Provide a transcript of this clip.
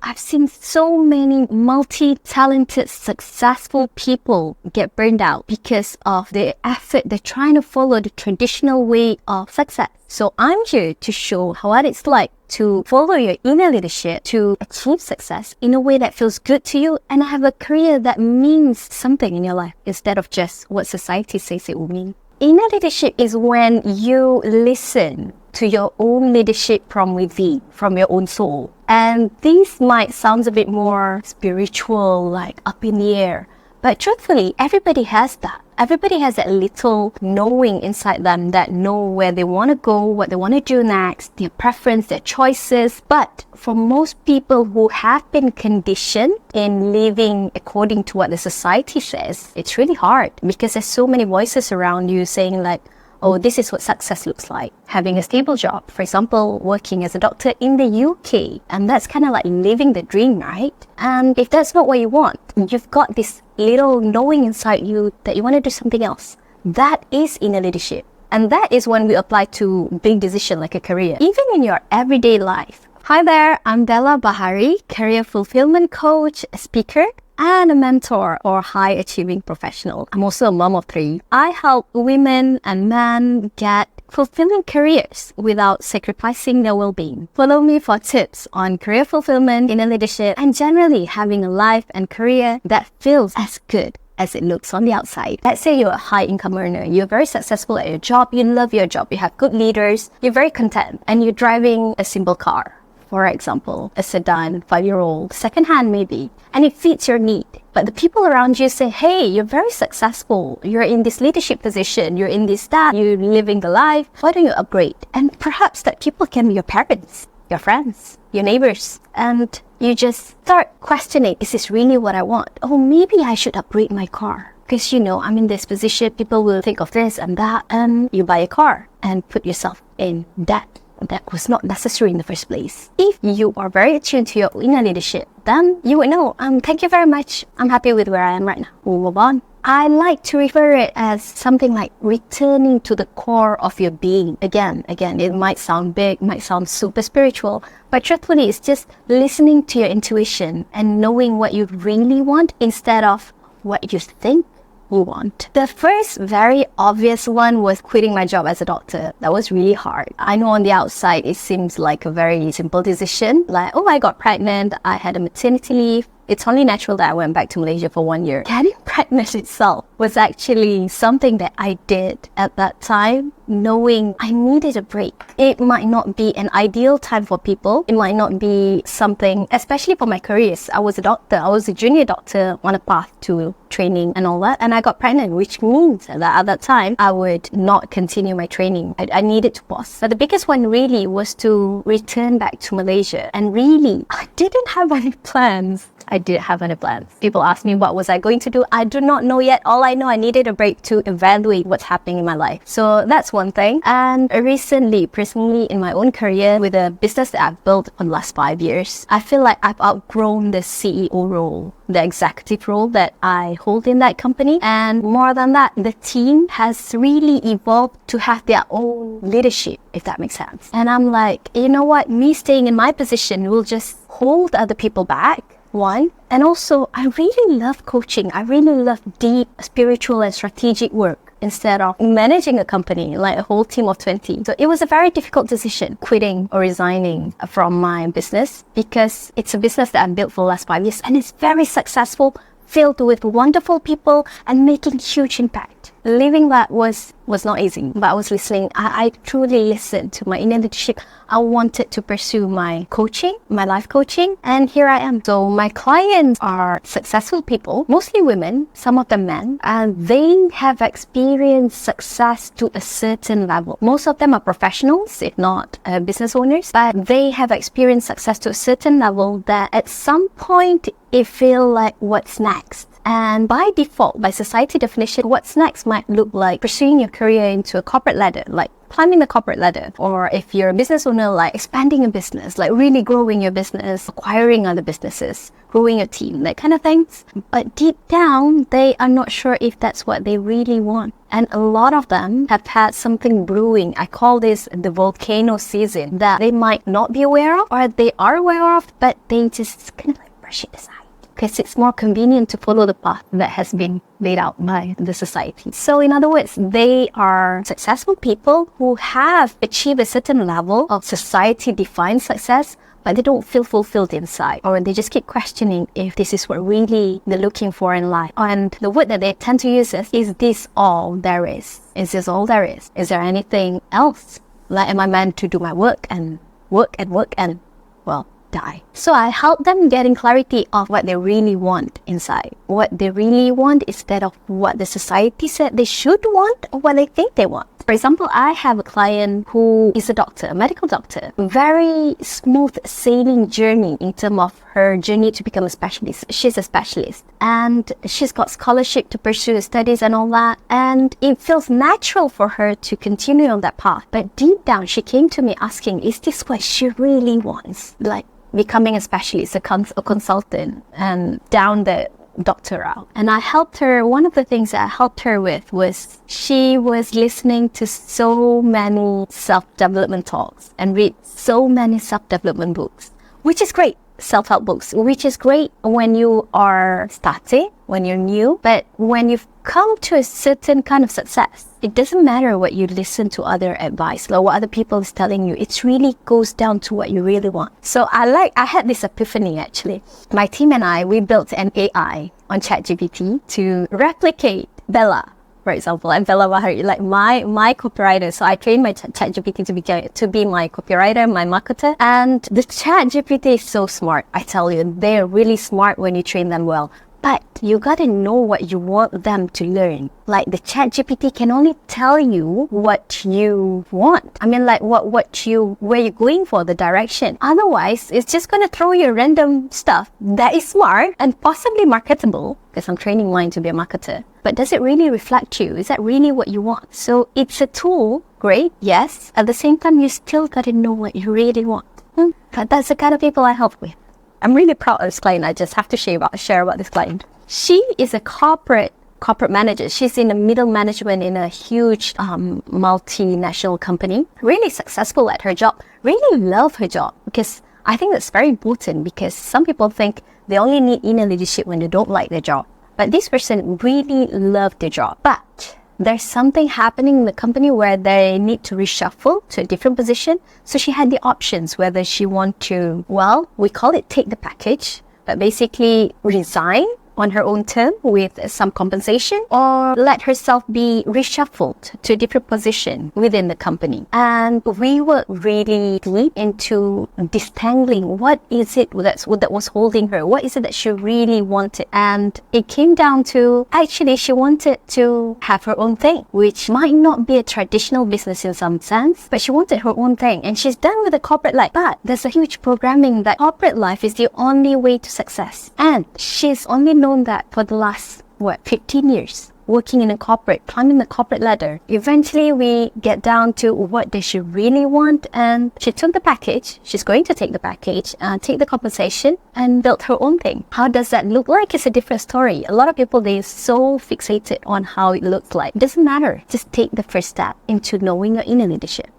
I've seen so many multi-talented, successful people get burned out because of the effort they're trying to follow the traditional way of success. So I'm here to show what it's like to follow your inner leadership to achieve success in a way that feels good to you and have a career that means something in your life instead of just what society says it will mean. Inner leadership is when you listen to your own leadership from within, from your own soul. And this might sound a bit more spiritual, like up in the air. But truthfully, everybody has that. Everybody has that little knowing inside them that know where they want to go, what they want to do next, their preference, their choices. But for most people who have been conditioned in living according to what the society says, it's really hard because there's so many voices around you saying like, oh, this is what success looks like. Having a stable job, for example, working as a doctor in the UK. And that's kind of like living the dream, right? And if that's not what you want, you've got this little knowing inside you that you want to do something else. That is inner leadership. And that is when we apply to big decision like a career, even in your everyday life. Hi there, I'm Bahari, career fulfillment coach, a speaker, and a mentor or high-achieving professional. I'm also a mom of 3. I help women and men get fulfilling careers without sacrificing their well-being. Follow me for tips on career fulfillment, inner leadership, and generally having a life and career that feels as good as it looks on the outside. Let's say you're a high-income earner, you're very successful at your job, you love your job, you have good leaders, you're very content, and you're driving a simple car. For example, a sedan, 5-year-old, second-hand maybe, and it fits your need. But the people around you say, hey, you're very successful. You're in this leadership position. You're in this that. You're living the life. Why don't you upgrade? And perhaps that people can be your parents, your friends, your neighbors. And you just start questioning, is this really what I want? Oh, maybe I should upgrade my car. Because, I'm in this position. People will think of this and that. And you buy a car and put yourself in debt. That was not necessary in the first place. If you are very attuned to your inner leadership, then you would know, thank you very much. I'm happy with where I am right now. We'll move on. I like to refer it as something like returning to the core of your being. Again, it might sound big, might sound super spiritual, but truthfully, it's just listening to your intuition and knowing what you really want instead of what you think you want. The first very obvious one was quitting my job as a doctor. That was really hard. I know on the outside it seems like a very simple decision. Like, oh, I got pregnant, I had a maternity leave. It's only natural that I went back to Malaysia for 1 year. Getting pregnant itself was actually something that I did at that time, knowing I needed a break. It might not be an ideal time for people. It might not be something, especially for my careers. I was a doctor. I was a junior doctor on a path to training and all that. And I got pregnant, which means that at that time, I would not continue my training. I needed to pause. But the biggest one really was to return back to Malaysia. And really, I didn't have any plans. I didn't have any plans. People asked me what was I going to do. I do not know yet. All I know, I needed a break to evaluate what's happening in my life. So that's one thing. And recently, personally, in my own career, with a business that I've built for the last 5 years, I feel like I've outgrown the CEO role, the executive role that I hold in that company. And more than that, the team has really evolved to have their own leadership, if that makes sense. And I'm like, you know what? Me staying in my position will just hold other people back. One, and also I really love coaching. I really love deep spiritual and strategic work instead of managing a company like a whole team of 20. So it was a very difficult decision, quitting or resigning from my business, because it's a business that I've built for the last 5 years and it's very successful, filled with wonderful people and making huge impact. Leaving that was not easy, but I was listening. I truly listened to my inner leadership. I wanted to pursue my coaching, my life coaching, and here I am. So my clients are successful people, mostly women, some of them men, and they have experienced success to a certain level. Most of them are professionals, if not business owners, but they have experienced success to a certain level that at some point it feels like, what's next? And by default, by society definition, what's next might look like pursuing your career into a corporate ladder, like climbing the corporate ladder, or if you're a business owner, like expanding a business, like really growing your business, acquiring other businesses, growing a team, that kind of things. But deep down, they are not sure if that's what they really want. And a lot of them have had something brewing. I call this the volcano season, that they might not be aware of, or they are aware of, but they just kind of like brush it aside, because it's more convenient to follow the path that has been laid out by the society. So in other words, they are successful people who have achieved a certain level of society-defined success, but they don't feel fulfilled inside, or they just keep questioning if this is what really they're looking for in life. And the word that they tend to use is this all there is? Is this all there is? Is there anything else? Like, am I meant to do my work and work and work and, well, die? So I help them getting clarity of what they really want inside. What they really want instead of what the society said they should want or what they think they want. For example, I have a client who is a doctor, a medical doctor. Very smooth sailing journey in terms of her journey to become a specialist. She's a specialist and she's got scholarship to pursue her studies and all that. And it feels natural for her to continue on that path. But deep down, she came to me asking, is this what she really wants? Like becoming a specialist, a consultant, and down the doctor route. And I helped her. One of the things that I helped her with was she was listening to so many self-development talks and read so many self-development books, which is great. Self-help books, which is great when you are starting, when you're new. But when you've come to a certain kind of success, it doesn't matter what you listen to other advice or what other people is telling you. It really goes down to what you really want. So I had this epiphany actually. My team and I, we built an AI on ChatGPT to replicate Bella, for example, and Bella Bahari, like my copywriter. So I trained my ChatGPT to be my copywriter, my marketer. And the ChatGPT is so smart. I tell you, they're really smart when you train them well. But you gotta know what you want them to learn. Like the ChatGPT can only tell you what you want. I mean, like where you're going for, the direction. Otherwise, it's just gonna throw you random stuff that is smart and possibly marketable, because I'm training mine to be a marketer. But does it really reflect you? Is that really what you want? So it's a tool, great, yes. At the same time, you still gotta know what you really want. But that's the kind of people I help with. I'm really proud of this client. I just have to share about this client. She is a corporate manager. She's in the middle management in a huge multinational company. Really successful at her job. Really love her job, because I think that's very important, because some people think they only need inner leadership when they don't like their job. But this person really loved their job. But there's something happening in the company where they need to reshuffle to a different position. So she had the options whether she want to, well, we call it take the package, but basically resign on her own term with some compensation, or let herself be reshuffled to a different position within the company. And we were really deep into distangling what is it that was holding her, what is it that she really wanted. And it came down to, actually she wanted to have her own thing, which might not be a traditional business in some sense, but she wanted her own thing. And she's done with the corporate life, but there's a huge programming that corporate life is the only way to success. And she's only known that for the last 15 years, working in a corporate, climbing the corporate ladder. Eventually we get down to what does she really want, and she took the package. She's going to take the package and take the compensation and build her own thing. How does that look like? It's a different story. A lot of people, they're so fixated on how it looks like. It doesn't matter. Just take the first step into knowing your inner leadership.